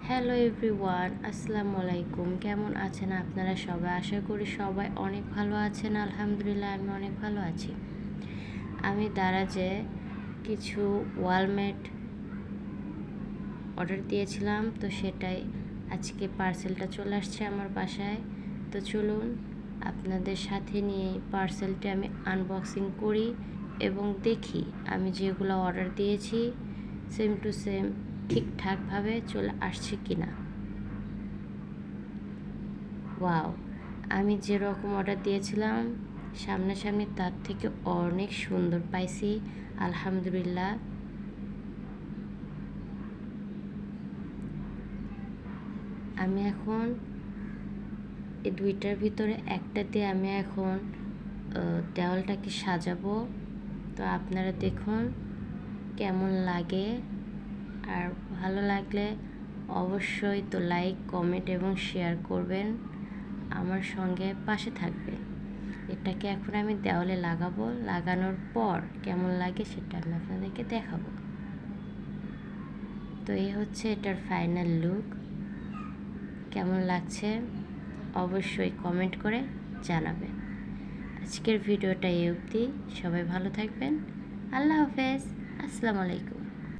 Hello everyone, আসসালামু আলাইকুম। কেমন আছেন আপনারা সবাই? আশা করি সবাই অনেক ভালো আছেন। আলহামদুলিল্লাহ আমি অনেক ভালো আছি। আমি দারাজে কিছু ওয়ালমেট অর্ডার দিয়েছিলাম, তো সেটাই আজকে পার্সেলটা চলে আসছে আমার বাসায়। তো চলুন আপনাদের সাথে নিয়ে পার্সেলটি আমি আনবক্সিং করি এবং দেখি আমি যেগুলো অর্ডার দিয়েছি সেম টু সেম ঠিকঠাকভাবে চলে আসছে কিনা। ওয়াও, আমি যেরকম অর্ডার দিয়েছিলাম সামনাসামনি তার থেকে অনেক সুন্দর পাইছি, আলহামদুলিল্লাহ। আমি এখন এই দুইটার ভিতরে একটা দিয়ে আমি এখন দেওয়ালটাকে সাজাবো। তো আপনারা দেখুন কেমন লাগে, আর ভালো লাগলে অবশ্যই তো লাইক, কমেন্ট এবং শেয়ার করবেন, আমার সঙ্গে পাশে থাকবে। এটাকে এখন আমি দেওয়ালে লাগাবো, লাগানোর পর কেমন লাগে সেটা আমি আপনাদেরকে দেখাবো। তো এই হচ্ছে এটার ফাইনাল লুক। কেমন লাগছে অবশ্যই কমেন্ট করে জানাবেন। আজকের ভিডিওটা এই অবধি। সবাই ভালো থাকবেন। আল্লাহ হাফেজ। আসসালামু আলাইকুম।